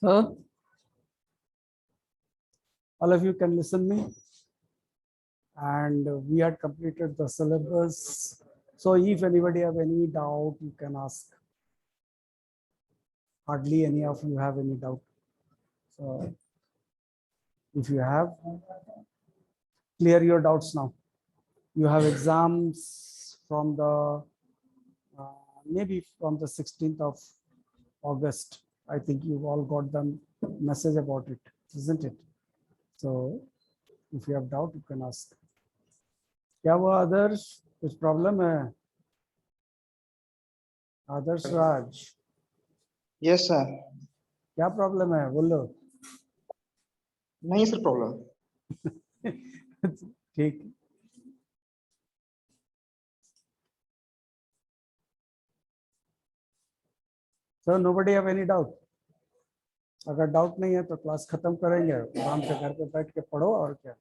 So, all of you can listen me, and we had completed the syllabus. So if anybody have any doubt, you can ask. Hardly any of you have any doubt. So if you have, clear your doubts now. You have exams from the maybe from the 16th of August. I think you've all got the message about it, isn't it? So if you have doubt, you can ask. क्या हुआ आदर्श, कुछ problem है? आदर्श राज, yes sir. क्या problem है बोलो? नहीं sir problem. ठीक, so nobody have any doubt? अगर डाउट नहीं है तो क्लास खत्म करेंगे, आराम से घर पे बैठ के पढ़ो और क्या।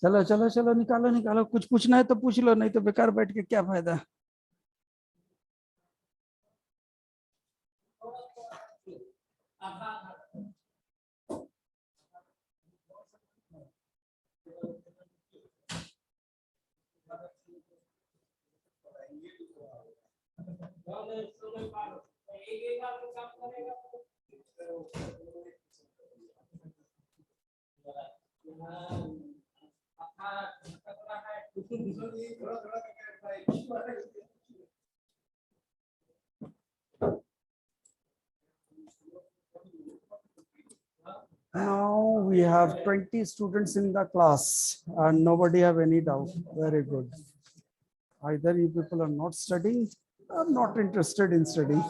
चलो चलो चलो, निकालो निकालो, कुछ पूछना है तो पूछ लो, नहीं तो बेकार बैठ के क्या फायदा। Now we have 20 students in the class and nobody have any doubt. Very good. Either you people are not studying or not interested in studying.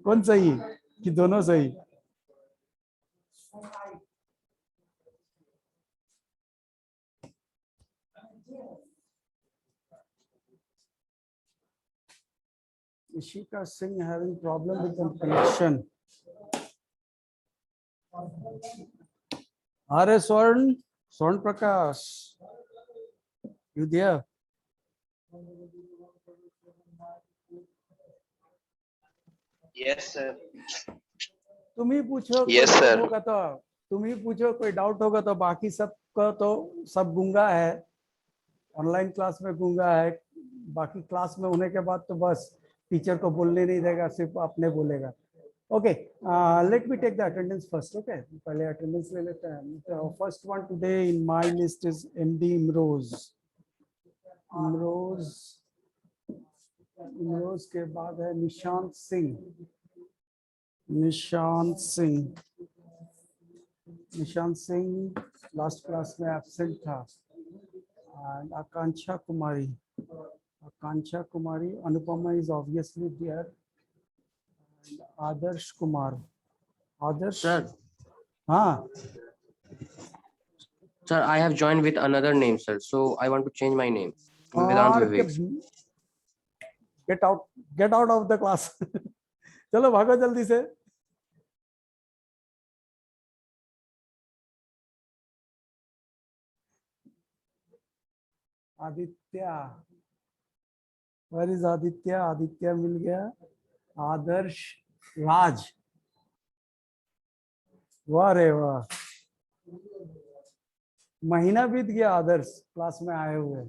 कौन सही कि दोनों सही? Ishika Singh having problem with the connection. Are Swarn Prakash, you there? Yes sir. तुम ही पूछो। Yes, कोई sir. doubt होगा तो तुम ही पूछो, कोई डाउट होगा तो। बाकी सबका तो सब गूंगा है, ऑनलाइन क्लास में गूंगा है। बाकी क्लास में होने के बाद तो बस टीचर को बोलने नहीं देगा, सिर्फ अपने बोलेगा। Okay, let me take the attendance first. Okay, पहले अटेंडेंस ले लेते हैं। First one today in my list is MD Imroz. Imroz के बाद है निशांत सिंह। निशांत सिंह लास्ट क्लास में एब्सेंट था। And Akanksha Kumari, Anupama is obviously there. Adarsh Kumar, Adarsh Sir, हाँ, sir, I have joined with another name, sir. So I want to change my name. Vedant Vivek. get out of the class. चलो भागो जल्दी से। Aditya, where is Aditya? आदित्य मिल गया। आदर्श, राज, वाह रे वाह, महीना बीत गया आदर्श क्लास में आए हुए।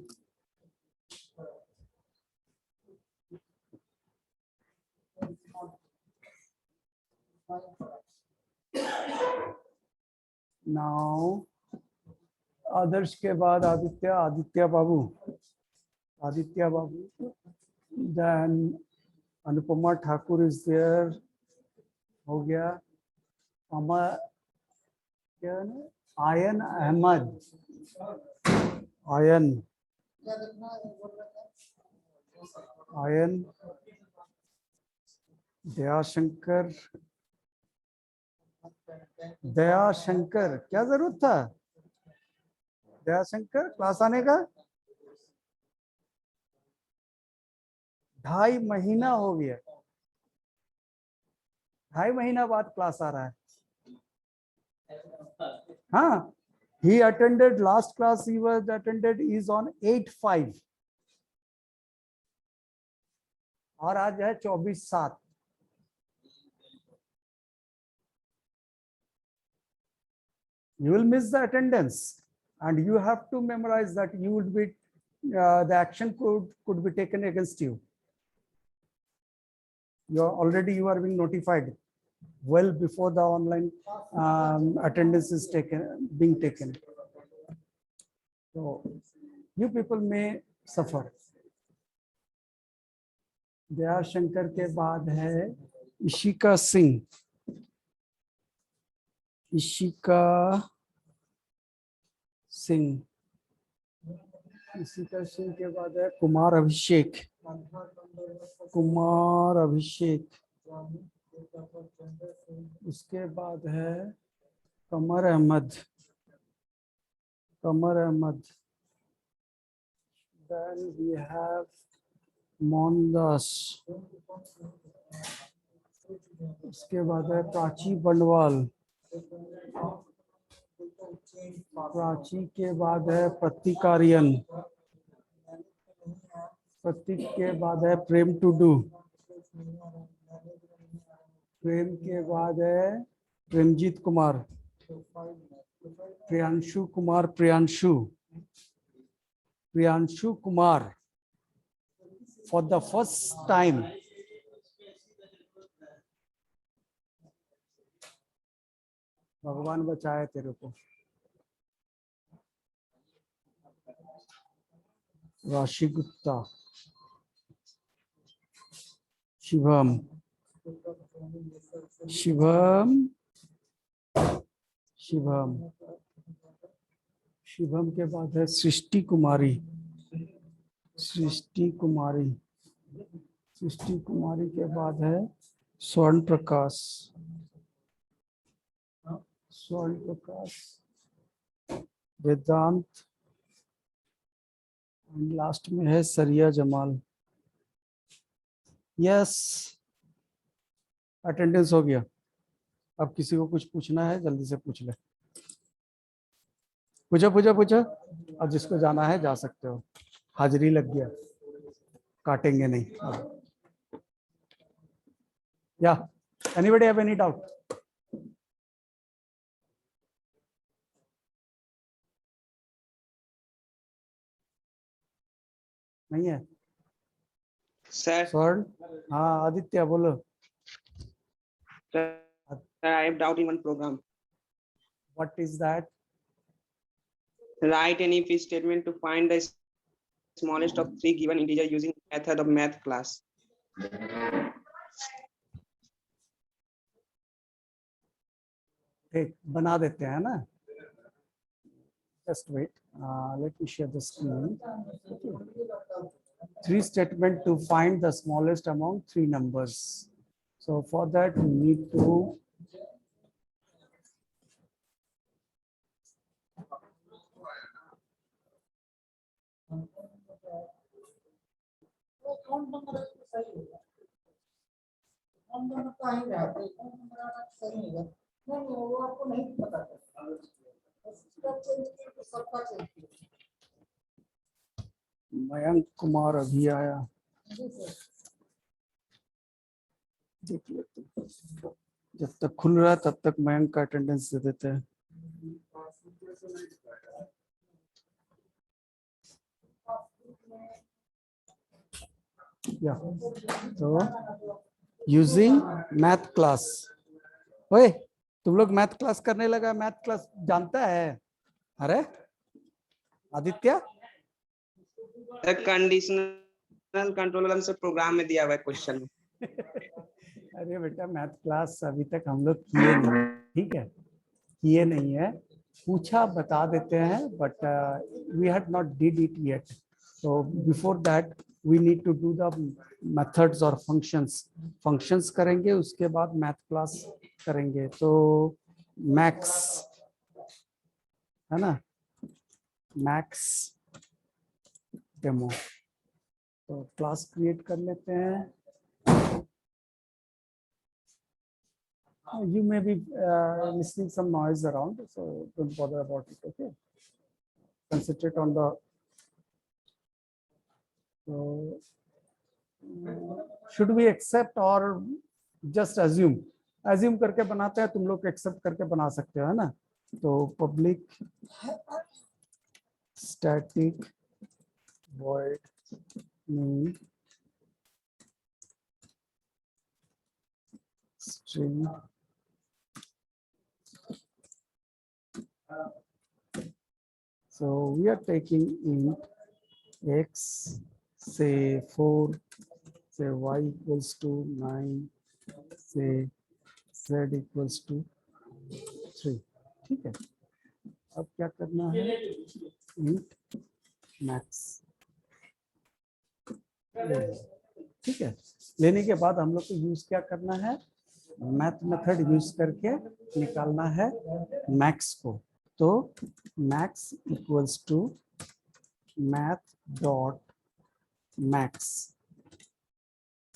नाउ आदर्श के बाद Aditya, Aditya babu, Aditya babu, then Anupama Thakur is there, हो गया। अमर, क्या है ना? आयन अहमद, आयन, आयन, दयाशंकर, दयाशंकर, क्या जरूरत था दयाशंकर क्लास आने का? 2.5 महीना हो गया, 2.5 महीना बाद क्लास आ रहा है। हाँ, he attended last class he was attended is on 8/5 और आज है 24/7। You will miss the attendance and you have to memorize that you would be the action could be taken against you. You are being notified well before the online attendance is being taken. So you people may suffer. Dayashankar के बाद है इशिका सिंह, इशिका सिंह, इशिका सिंह के बाद है कुमार अभिषेक, कुमार अभिषेक, उसके बाद है कमर अहमद, कमर Ahmad, then we have Mohandas, उसके बाद है प्राची बंडवाल, प्राची के बाद है प्रतीकारियन, प्रतीक के बाद है प्रेम टुडू, प्रेम के बाद है Premjit Kumar, Priyanshu Kumar, Priyanshu, Priyanshu Kumar for the first time भगवान बचाए तेरे को। राशि गुप्ता, शिवम, शिवम, शिवम, शिवम के बाद है सृष्टि कुमारी, सृष्टि कुमारी, सृष्टि कुमारी के बाद है स्वर्ण प्रकाश, स्वर्ण प्रकाश, वेदांत, लास्ट में है सरिया जमाल। यस, अटेंडेंस हो गया। अब किसी को कुछ पूछना है जल्दी से पूछ ले, पूछो पूछो पूछो। अब जिसको जाना है जा सकते हो, हाजिरी लग गया, काटेंगे नहीं अब। या एनीबॉडी हैव एनी डाउट? नहीं है Sir, स्वर्ण? हाँ आदित्य बोलो। sir, I have doubt in one program. What is that? Write an if statement to find the smallest of three given integer using method of math class. ठीक, बना देते हैं ना। Just wait. Let me share the screen. Three statement to find the smallest among three numbers. So for that we need to Mayank Kumar अभी आया, देख लेते हैं। जब तक खुल रहा है तब तक मयंक का अटेंडेंस दे देते हैं। या तो यूजिंग मैथ क्लास। ओए तुम लोग मैथ क्लास करने लगा, मैथ क्लास जानता है? अरे आदित्य, कंडीशनल कंट्रोल से प्रोग्राम में दिया हुआ है क्वेश्चन। अरे बेटा मैथ क्लास अभी तक हम लोग किए नहीं, ठीक है, किए नहीं है, पूछा बता देते हैं, but we had not did it yet. So before that we need to do the methods और फंक्शंस करेंगे, उसके बाद मैथ क्लास करेंगे। तो मैक्स है ना, मैक्स डेमो, तो क्लास क्रिएट कर लेते हैं। You may be listening some noise around, so don't bother about it. Okay, concentrate on the. So, should we accept or just assume? Assume करके बनाते हैं, तुम लोग accept करके बना सकते हो, है ना? तो public static void new string so we are taking int x, say 4, say y equals to 9, say z equals to 3, ठीक है। अब क्या करना है, int max, ठीक है। लेने के बाद हम लोग को यूज क्या करना है, मैथ मेथड यूज करके निकालना है मैक्स को। तो max equals to math dot max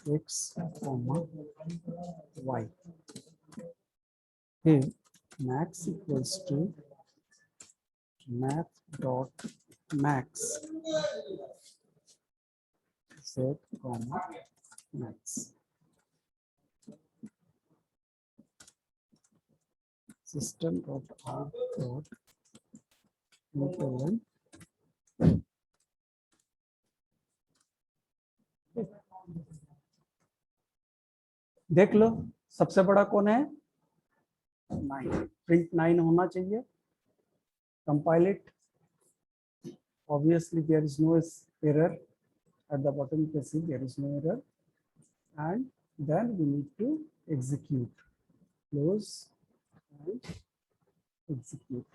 x comma y, फिर max equals to math dot max z comma max, system dot out dot println देख लो सबसे बड़ा कौन है, 9, प्रिंट 9 होना चाहिए। Compile it, obviously there is no error at the bottom, you can see there is no error, and then we need to execute, close and execute।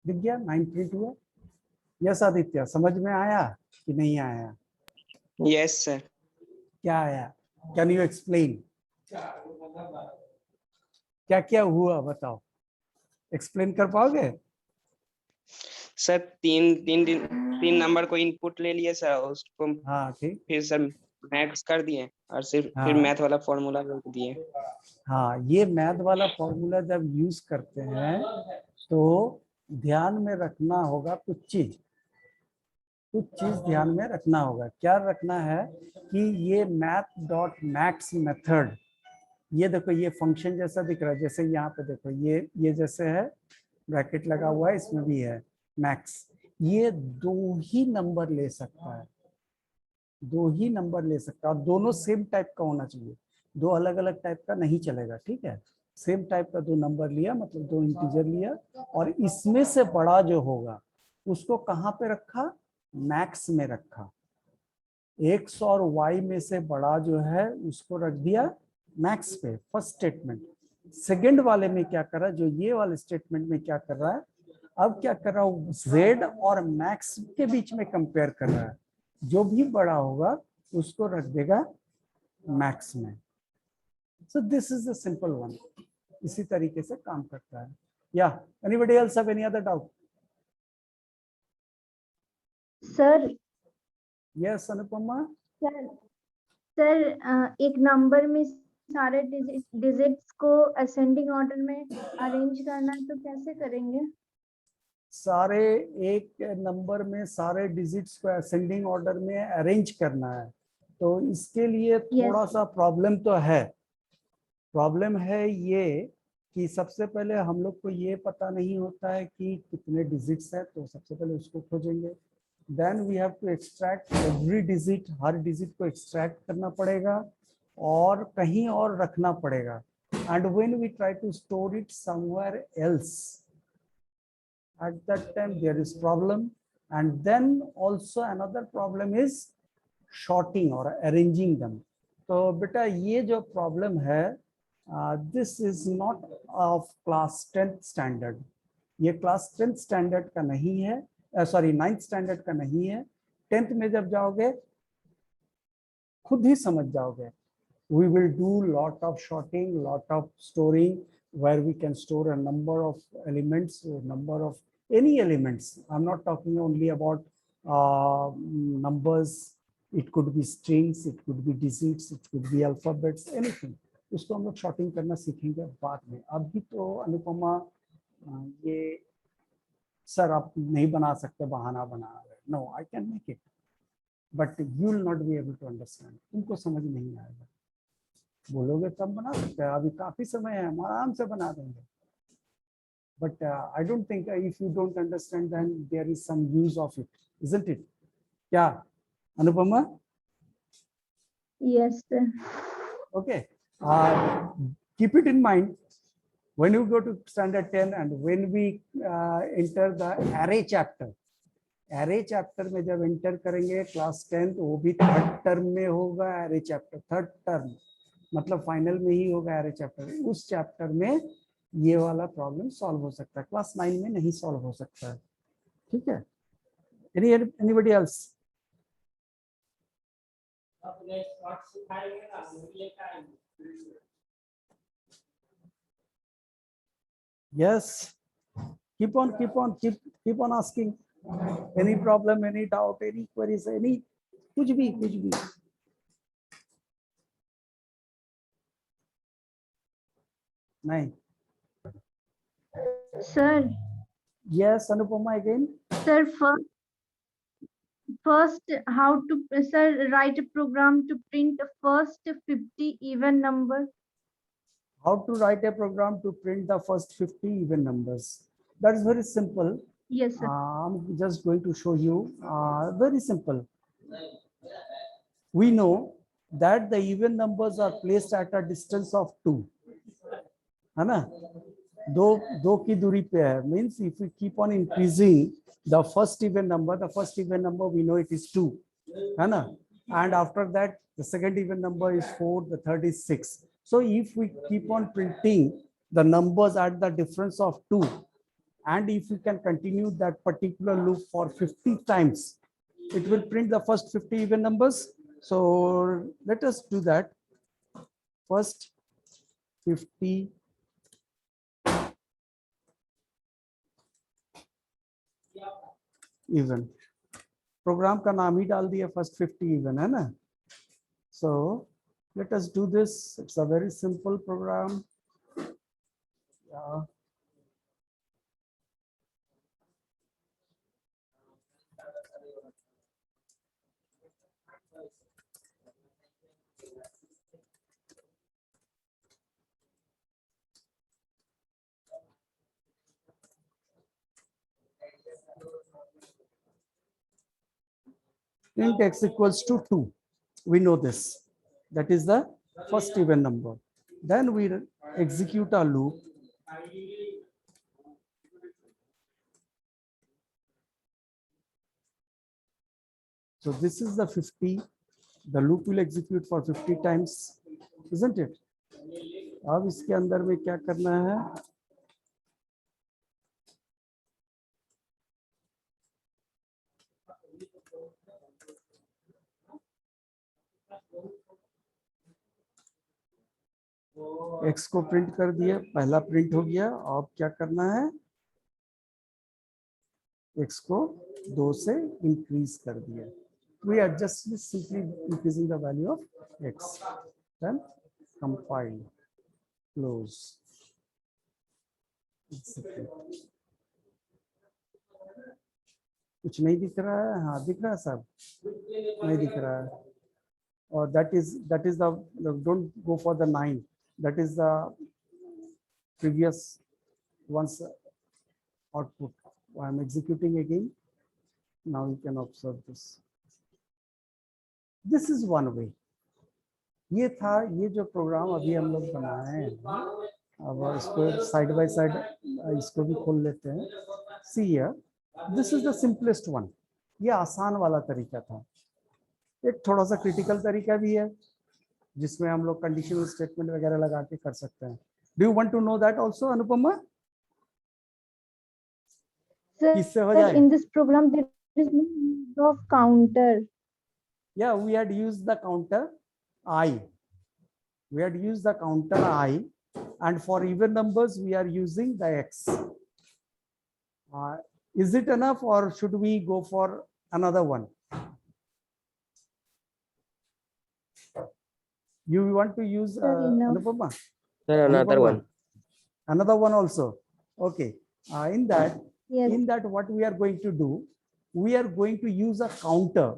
दिख गया 9 print हुआ। यस आदित्य, समझ में आया कि नहीं आया? Yes sir. क्या आया, कैन यू एक्सप्लेन, क्या क्या हुआ बताओ, एक्सप्लेन कर पाओगे? सर तीन नंबर को इनपुट ले लिए सर, उसको हाँ ठीक, फिर सर मैक्स कर दिए और सिर्फ फिर हाँ। मैथ वाला फॉर्मूला लिख दिए। हाँ, ये मैथ वाला फॉर्मूला जब यूज करते हैं तो ध्यान में रखना होगा कुछ चीज ध्यान में रखना होगा। क्या रखना है कि ये मैथ डॉट मैक्स मेथड, ये देखो ये फंक्शन जैसा दिख रहा है, जैसे यहाँ पे देखो ये जैसे है, ब्रैकेट लगा हुआ है, इसमें भी है मैक्स, ये 2 ही नंबर ले सकता है, 2 ही नंबर ले सकता है, और दोनों सेम टाइप का होना चाहिए, 2 अलग अलग टाइप का नहीं चलेगा, ठीक है। सेम टाइप का 2 नंबर लिया, मतलब 2 इंटीजर लिया, और इसमें से बड़ा जो होगा उसको कहाँ पे रखा, मैक्स में रखा। एक्स और वाई में से बड़ा जो है उसको रख दिया मैक्स पे, फर्स्ट स्टेटमेंट। सेकंड वाले में क्या कर रहा है, जो ये वाले स्टेटमेंट में क्या कर रहा है, अब क्या कर रहा है, जेड और मैक्स के बीच में कंपेयर कर रहा है, जो भी बड़ा होगा उसको रख देगा मैक्स में। So this is the simple one, इसी तरीके से काम करता है। या anybody else have any other doubt? Sir yes Anupama. Sir sir एक नंबर में सारे डिजिट्स को असेंडिंग ऑर्डर में अरेंज करना है तो कैसे करेंगे? सारे एक नंबर में सारे डिजिट्स को असेंडिंग ऑर्डर में अरेंज करना है, तो इसके लिए थोड़ा सा प्रॉब्लम तो है। प्रॉब्लम है ये कि सबसे पहले हम लोग को ये पता नहीं होता है कि कितने डिजिट्स है, तो सबसे पहले उसको खोजेंगे। Then we have to extract every digit, हर डिजिट को एक्सट्रैक्ट करना पड़ेगा और कहीं और रखना पड़ेगा। And when we try to store it somewhere else, at that time there is problem. And then also another problem is shorting or arranging them. तो बेटा ये जो प्रॉब्लम है, this is not of class 10th standard. ये class 10th standard का नहीं है, sorry 9th standard का नहीं है। 10th में जब जाओगे खुद ही समझ जाओगे। We will do lot of sorting, lot of storing, where we can store a number of elements, a number of any elements. I'm not talking only about numbers. It could be strings, it could be digits, it could be alphabets, anything. उसको हम लोग shorting करना सीखेंगे बाद में। अभी तो अनुपमा ये सर आप नहीं बना सकते, बहाना बना रहे। No, I can make it, but you will not be able to understand. तुमको समझ नहीं आएगा। बोलोगे तब बना सकते हैं, अभी काफी समय है, हम आराम से बना देंगे। But I don't think if you don't understand then there is some use of it, isn't it? क्या Anupama? Yes sir. Okay, keep it in mind when you go to standard 10 and when we enter the array chapter. array chapter में जब enter करेंगे class 10 तो वो भी third term में होगा। array chapter third term मतलब फाइनल में ही होगा array chapter। उस चैप्टर में ये वाला प्रॉब्लम सॉल्व हो सकता है, क्लास 9 में नहीं सॉल्व हो सकता है। ठीक है? anybody else? Yes, keep on asking. Any problem, any doubt, any queries, any कुछ भी नहीं। Sir Yes, Anupama again. Sir first how to sir write a program to print the first 50 even number? How to write a program to print the first 50 even numbers? That is very simple. Yes sir. I'm just going to show you. Very simple. We know that the even numbers are placed at a distance of 2, है ना? दो की दूरी पे है। Means if we keep on increasing the first even number we know it is 2, है ना? And after that the second even number is 4, the third is 6. So if we keep on printing the numbers at the difference of 2, and if we can continue that particular loop for 50 times, it will print the first 50 even numbers. So let us do that. First 50 even. Programme का नाम ही डाल दिया first 50 even, है ना? So let us do this. It's a very simple program. int x equals to 2. We know this. That is the first even number. Then we execute our loop. So this is the 50. The loop will execute for 50 times, isn't it? अब इसके अंदर में क्या करना है? x को print कर दिया, पहला प्रिंट हो गया। अब क्या करना है? x को 2 से इंक्रीज कर दिया। we are just simply increasing the value of x. Then compile, close, execute. कुछ नहीं दिख रहा है? हाँ दिख रहा है सब, नहीं दिख रहा है. Or that is the don't go for the 9. That is the previous one's output. I am executing again. Now you can observe this. This is one way. ये था, ये जो प्रोग्राम अभी हम लोग बनाए हैं, अब इसको साइड बाय साइड इसको भी खोल लेते हैं. See here, this is the simplest one. ये आसान वाला तरीका था. एक थोड़ा सा क्रिटिकल तरीका भी है जिसमें हम लोग कंडीशनल स्टेटमेंट वगैरह लगा के कर सकते हैं. Do you want to know that also Anupama? किससे हो जाए? In this program there is no use of counter. Yeah, we had used the counter I. We had used the counter I, and for even numbers we are using the X. Is it enough, or should we go for another one? You want to use enough. Anupama? Sir, another Anupama? one. Another one also. Okay. In that, Yes. in that, what we are going to do, we are going to use a counter,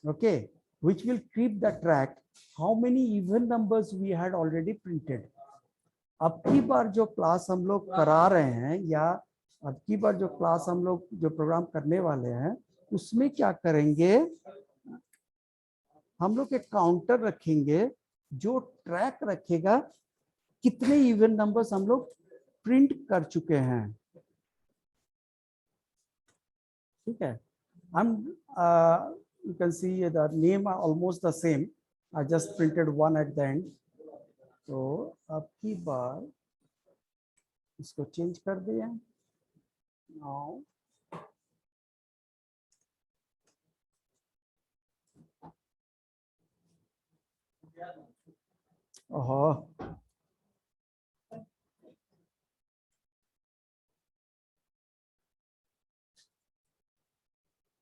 okay, which will keep the track how many even numbers we had already printed. अब की बार जो class हम लोग करा रहे हैं, या अब की बार जो क्लास हम लोग जो प्रोग्राम करने वाले हैं, उसमें क्या करेंगे, हम लोग एक काउंटर रखेंगे जो ट्रैक रखेगा कितने इवन नंबर्स हम लोग प्रिंट कर चुके हैं. ठीक है. You can see the name are almost the same. I just printed one at the end. तो अब की बार इसको चेंज कर दिया. Now ओहो,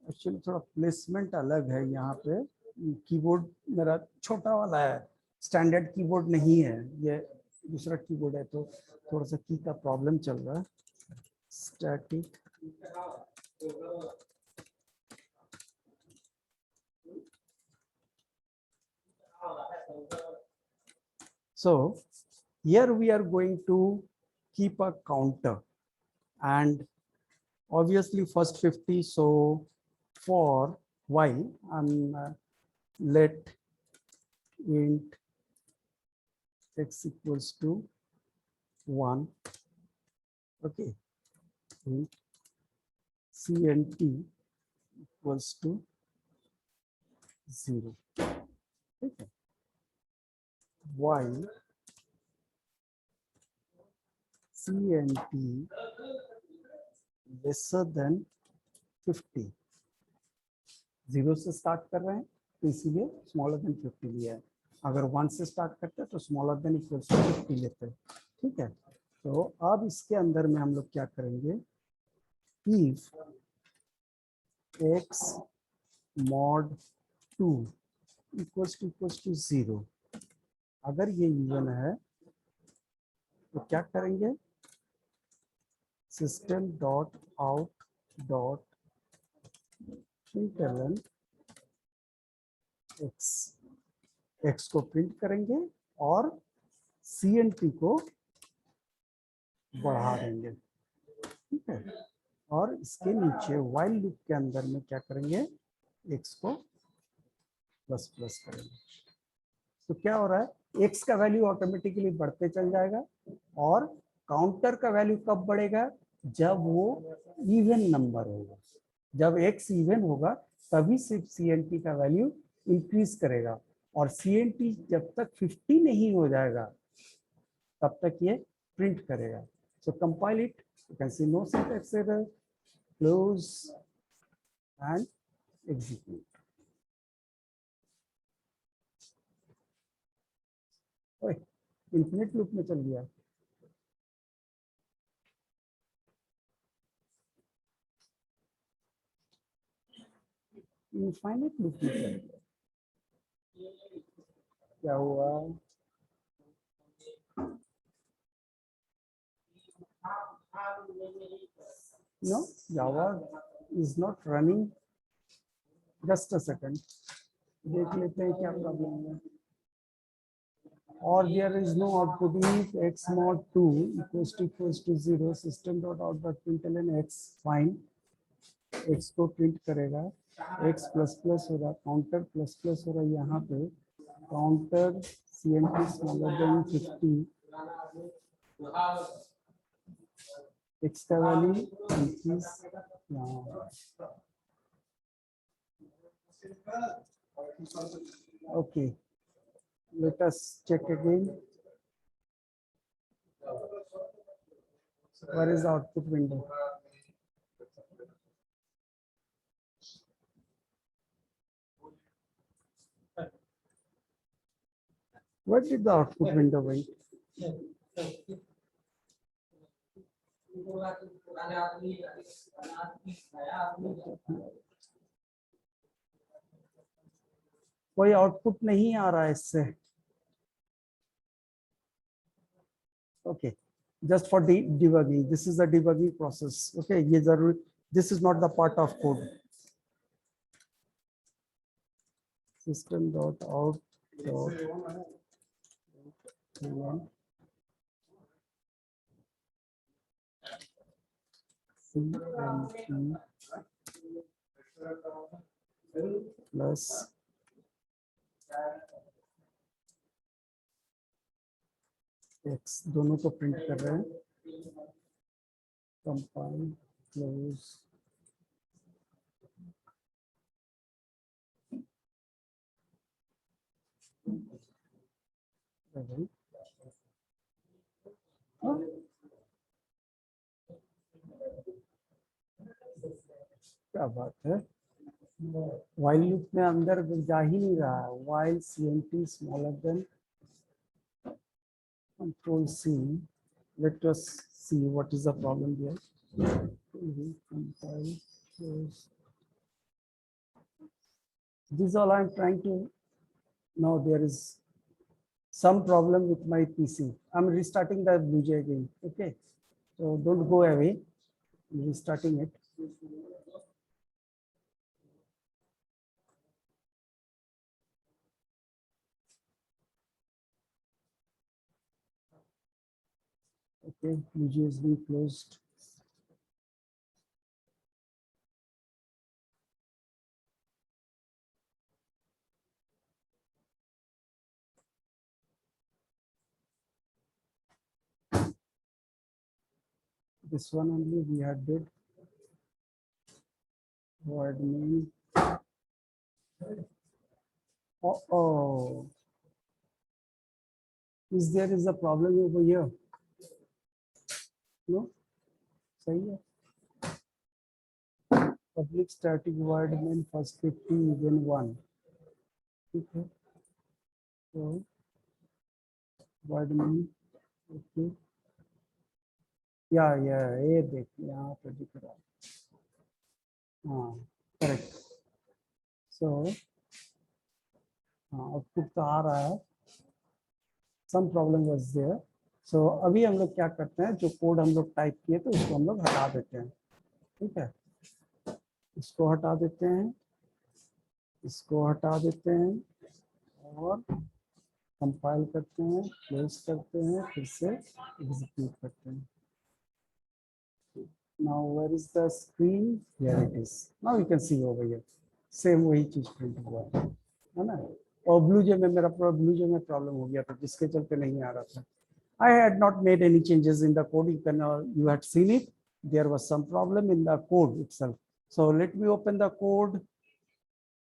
एक्चुअली थोड़ा प्लेसमेंट अलग है यहाँ पे. कीबोर्ड मेरा छोटा वाला है, स्टैंडर्ड कीबोर्ड नहीं है, ये दूसरा कीबोर्ड है, तो थोड़ा सा की का प्रॉब्लम चल रहा है. Static so here we are going to keep a counter, and obviously first 50. So for while let int x equals to 1, okay, int cnt equals to 0, okay, while cnt lesser than 50. 0 से start कर रहे हैं तो इसीलिए smaller than 50 लिया है. अगर 1 से स्टार्ट करते हैं तो स्मॉलर देन इक्वल्स टू 50 लेते हैं. ठीक है. तो अब इसके अंदर में हम लोग क्या करेंगे, if x mod 2 equals to 0, अगर ये इवन है तो क्या करेंगे, system dot out dot println x को प्रिंट करेंगे और cnt को बढ़ा देंगे. ठीक है. और इसके नीचे while लूप के अंदर में क्या करेंगे, x को प्लस प्लस करेंगे. तो क्या हो रहा है, x का वैल्यू ऑटोमेटिकली बढ़ते चल जाएगा, और काउंटर का वैल्यू कब बढ़ेगा, जब वो इवन नंबर होगा. जब x इवन होगा तभी सिर्फ cnt का वैल्यू इंक्रीज करेगा, और cnt जब तक 50 नहीं हो जाएगा तब तक ये प्रिंट करेगा. So compile it, you can see no syntax error, close and execute. Infinite loop में चल गया. इनफाइनाइट लूप में चलेगा। क्या हुआ? No, Java is not running. Just a second. देख लेते हैं क्या प्रॉब्लम है। Or there is no output if x mod 2 equals to 0 system dot out dot println x fine x को प्रिंट करेगा x प्लस प्लस हो रहा counter plus plus हो रहा यहाँ पे counter cnt smaller than 50 x का वैल्यू 21 यहाँ। Okay, let us check again. Where is the output window? Where did the output window went? कोई आउटपुट नहीं आ रहा है इससे। Okay, just for debugging. This is a debugging process. Okay, ये जरूर, this is not the part of code. System dot out dot CMP plus x दोनों को print कर रहे हैं। कंपाइल क्लोज क्या बात है, while लूप में अंदर जा ही नहीं रहा है। while cnt smaller than Control C. Let us see what is the problem here. Compile, close. This all I am trying to. Now there is some problem with my PC. I'm restarting the BlueJ again. Okay, so don't go away. I'm restarting it. Okay, BlueJ is being closed. This one only we had did. Void main. Oh, is there a problem over here? No, सही है। Public static void main first 50 even 1. ठीक है, तो void main okay. ये देख यहाँ पे दिख रहा है। हाँ करेक्ट। सो हाँ आउटपुट तो आ रहा है। Some problem was there. So अभी हम लोग क्या करते हैं, जो कोड हम लोग टाइप किए थे उसको हम लोग हटा देते हैं। ठीक है, इसको हटा देते हैं, इसको हटा देते हैं और कंपाइल करते हैं, क्लोज करते हैं, फिर से एग्जीक्यूट करते हैं। Now where is the screen? Here it is. Now you can see over here. Same वही चीज प्रिंट हुआ है ना। और BlueJ में मेरा BlueJ में प्रॉब्लम हो गया था जिसके चलते नहीं आ रहा था। I had not made any changes in the code. You had seen it. There was some problem in the code itself. So let me open the code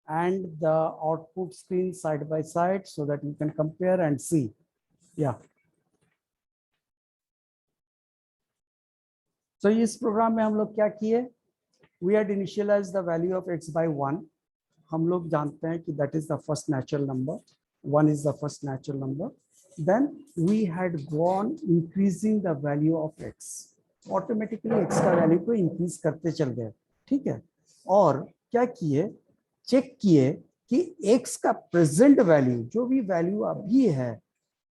and the output screen side by side so that you can compare and see. Yeah. So इस programme में हम लोग क्या किए, we had initialized the value of x by 1. हम लोग जानते हैं कि that is the first natural number, 1 is the first natural number. Then we had gone increasing the value of x. Automatically x का वैल्यू को increase करते चल गए। ठीक है, और क्या किए, चेक किए कि x का प्रेजेंट वैल्यू, जो भी वैल्यू अभी है,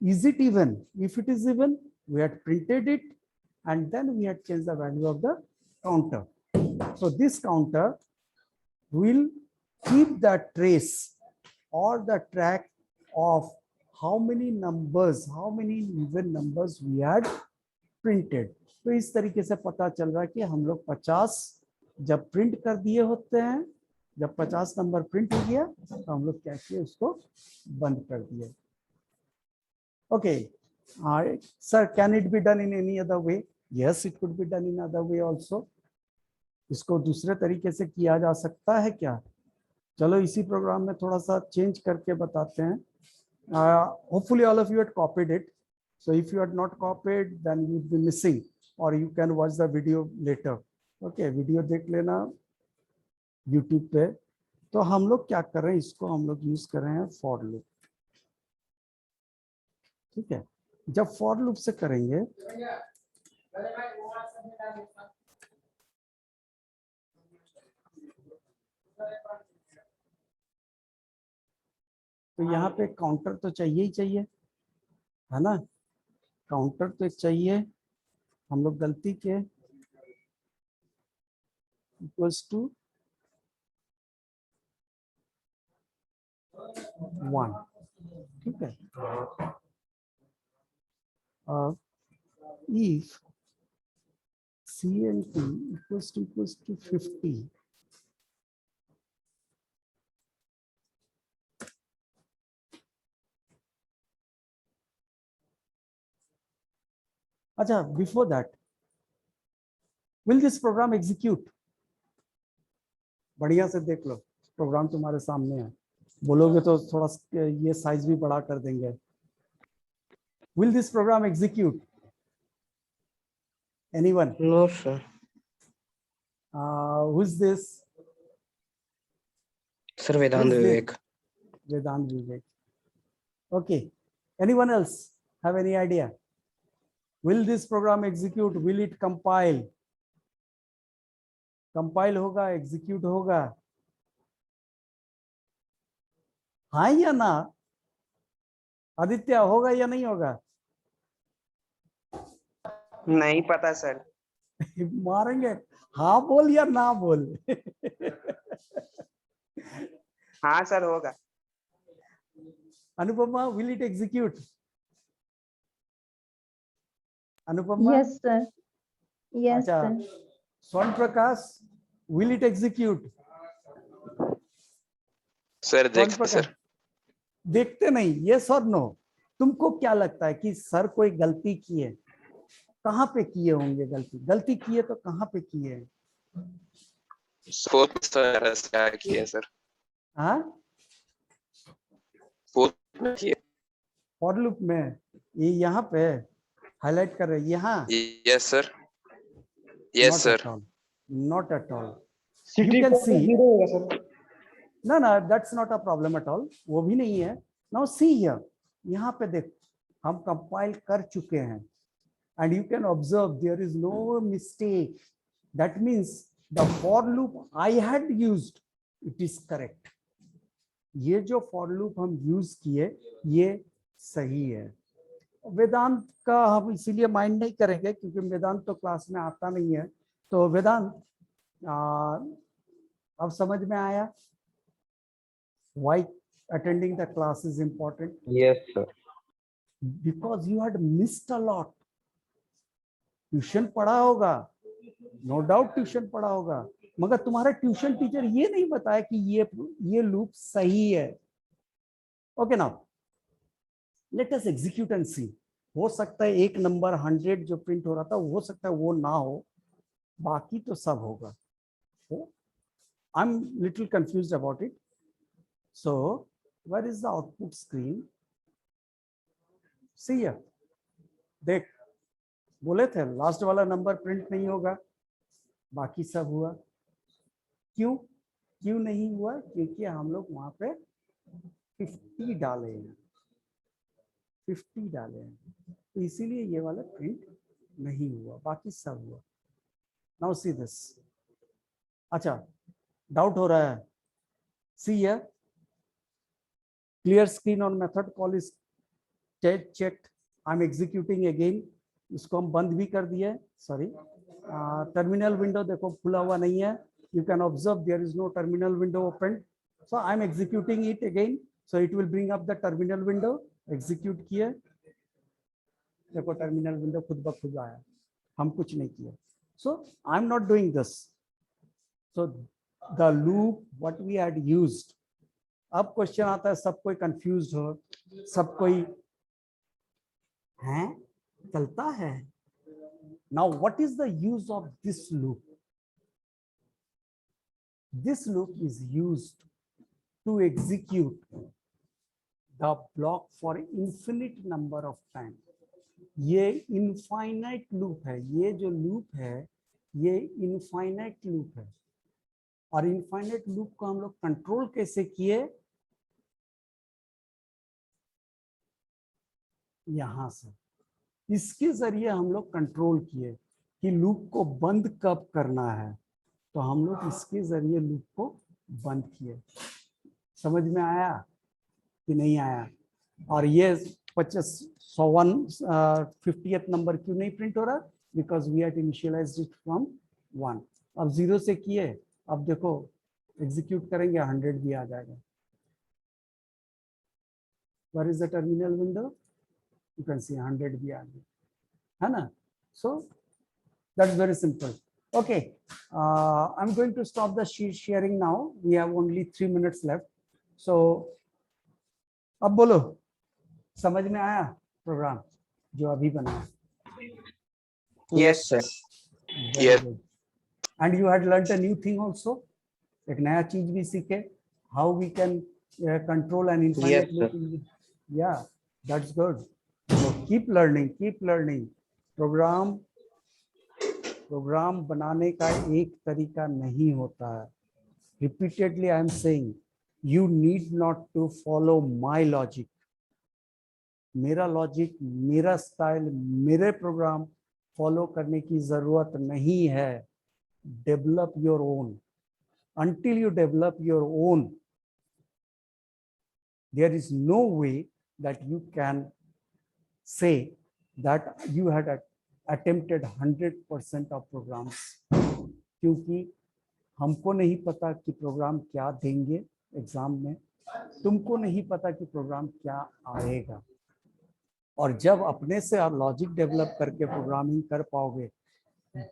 is it even? If it is even, we had printed it and then we had changed the value of the counter. So this counter will keep the trace or the track of how many numbers, how many even numbers we had printed. तो इस तरीके से पता चल रहा है कि हम लोग 50 जब प्रिंट कर दिए होते हैं, जब 50 नंबर प्रिंट हो गया तो हम लोग क्या किए, उसको बंद कर दिए. Okay, sir, can it be done in any other way? Yes, it could be done in other way also. इसको दूसरे तरीके से किया जा सकता है क्या? चलो इसी प्रोग्राम में थोड़ा सा चेंज करके बताते हैं. Hopefully all of you had copied it. So if you had not copied, then you would be missing, or you can watch the video later. Okay, video देख लेना YouTube पे. तो हम लोग क्या कर रहे हैं, इसको हम लोग यूज कर रहे हैं फॉर लूप. ठीक है, जब फॉर लूप से करेंगे तो यहाँ पे काउंटर तो चाहिए ही चाहिए, है ना. काउंटर तो चाहिए. हम लोग गलती के इक्वल्स टू 1. ठीक है. If C and T equals to 50, अच्छा, before that, will this program execute? बढ़िया से देख लो, प्रोग्राम तुम्हारे सामने है. बोलोगे तो थोड़ा ये साइज भी बड़ा कर देंगे. Will this program execute? Anyone? No, sir. Who's this? Sir, Vedant Who's this? Vivek. Vedant Vivek. Okay. Anyone else have any idea? Will this program execute? Will it compile? Compile होगा, execute होगा. हाँ या ना? आदित्य, होगा या नहीं होगा? नहीं पता सर. मारेंगे. हाँ बोल या ना बोल. हाँ सर होगा. Anupama, will it execute? Anupama? Yes, sir. Yes, अच्छा. sir. स्वर्ण प्रकाश, will it execute? सर स्वर्ण देखते प्रकाश, सर. देखते नहीं. यस और नो. तुमको क्या लगता है कि सर कोई गलती की है? कहाँ पे किए होंगे गलती? गलती की है तो कहाँ पे किए हैं? फोर्थ सर क्या किया सर? हाँ, फोर्थ में किया. फॉर लूप में ये यहाँ पे हाईलाइट कर रहे हैं. यहाँ yes sir. Yes sir. not at all. You can see. No, that's not a problem at all. वो भी नहीं है. Now see here. यहाँ पे देख, हम कंपाइल कर चुके हैं. And you can observe there is no mistake. That means the for loop I had used, it is correct. ये जो for loop हम यूज किए ये सही है. वेदांत का हम इसीलिए माइंड नहीं करेंगे क्योंकि वेदांत तो क्लास में आता नहीं है. तो वेदांत, अब समझ में आया why attending the class is important? Yes, sir. Because you had missed a lot. Tuition पढ़ा होगा, नो डाउट ट्यूशन पढ़ा होगा, मगर तुम्हारा ट्यूशन टीचर ये नहीं बताया कि ये लूप सही है. Okay, now let us execute and see. हो सकता है एक नंबर 100 जो प्रिंट हो रहा था हो सकता है वो ना हो, बाकी तो सब होगा. I am little confused about it. So where is the output screen? See here, देख, बोले थे लास्ट वाला नंबर प्रिंट नहीं होगा, बाकी सब हुआ. क्यों नहीं हुआ? क्योंकि हम लोग वहां पे 50 डाले हैं. 50 डाले हैं, तो इसीलिए ये वाला प्रिंट नहीं हुआ, बाकी सब हुआ. Now see this. अच्छा, डाउट हो रहा है? See here, clear screen on method call is checked. I'm executing again. इसको हम बंद भी कर दिए, सॉरी. टर्मिनल विंडो देखो खुला हुआ नहीं है. You can observe there is no terminal window opened. So I'm executing it again. So it will bring up the terminal window. Execute किए. देखो टर्मिनल विंडो खुद ब खुद आया, हम कुछ नहीं किया. So I'm not doing this. So the loop what we had used. अब क्वेश्चन आता है, सब कोई कंफ्यूज्ड हो, सब कोई हैं चलता है. Now what is the use of this loop? This loop is used to execute the block for infinite number of time. ये इनफाइनाइट लूप है, ये जो लूप है ये इनफाइनाइट लूप है. और इनफाइनाइट लूप को हम लोग कंट्रोल कैसे किए, यहां से इसके जरिए हम लोग कंट्रोल किए कि लूप को बंद कब करना है. तो हम लोग इसके जरिए लूप को बंद किए. समझ में आया कि नहीं आया? और ये 50th नंबर क्यों नहीं प्रिंट हो रहा? Because we had initialized it from 1. अब 0 से किए, अब देखो एग्जीक्यूट करेंगे 100 भी आ जाएगा. Where is the terminal window? You can see 100 भी आ गया, है ना? So that's very simple. Okay, I'm going to stop the sharing now. We have only 3 minutes left. So अब बोलो, समझ में आया प्रोग्राम जो अभी बना? Yes, sir. Very Yes. good. And you had learnt a new thing also. एक नया चीज भी सीखे. How we can control an infinite Yes, sir. loop. Yeah, that's good. So keep learning, keep learning. Program बनाने का एक तरीका नहीं होता है. Repeatedly I am saying, you need not to follow my logic. मेरा लॉजिक, मेरा स्टाइल, मेरे प्रोग्राम फॉलो करने की जरूरत नहीं है. Develop your own. Until you develop your own, there is no way that you can say that you had attempted 100% of programs. क्योंकि हमको नहीं पता कि प्रोग्राम क्या देंगे एग्जाम में, तुमको नहीं पता कि प्रोग्राम क्या आएगा. और जब अपने से लॉजिक डेवलप करके प्रोग्रामिंग कर पाओगे,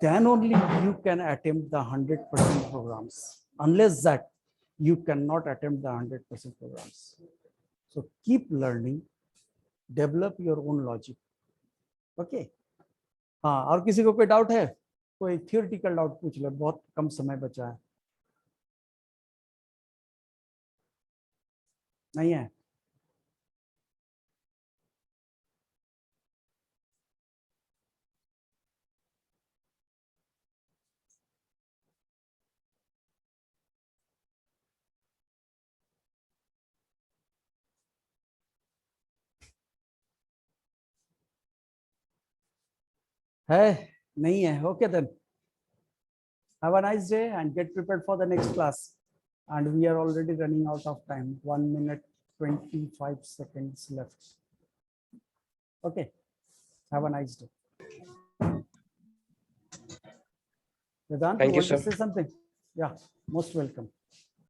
then only you can attempt the 100% programs. Unless that, you cannot attempt the 100% programs. So keep learning, develop your own logic. Okay. हाँ, और किसी को कोई डाउट है? कोई थियोरेटिकल डाउट पूछ ले, बहुत कम समय बचा है. नहीं है? है? नहीं है? Okay then. Have a nice day and get prepared for the next class. And we are already running out of time. 1 minute 25 seconds left. Okay. Have a nice day. Vedant, Thank you, want to sir. say something? Yeah, most welcome.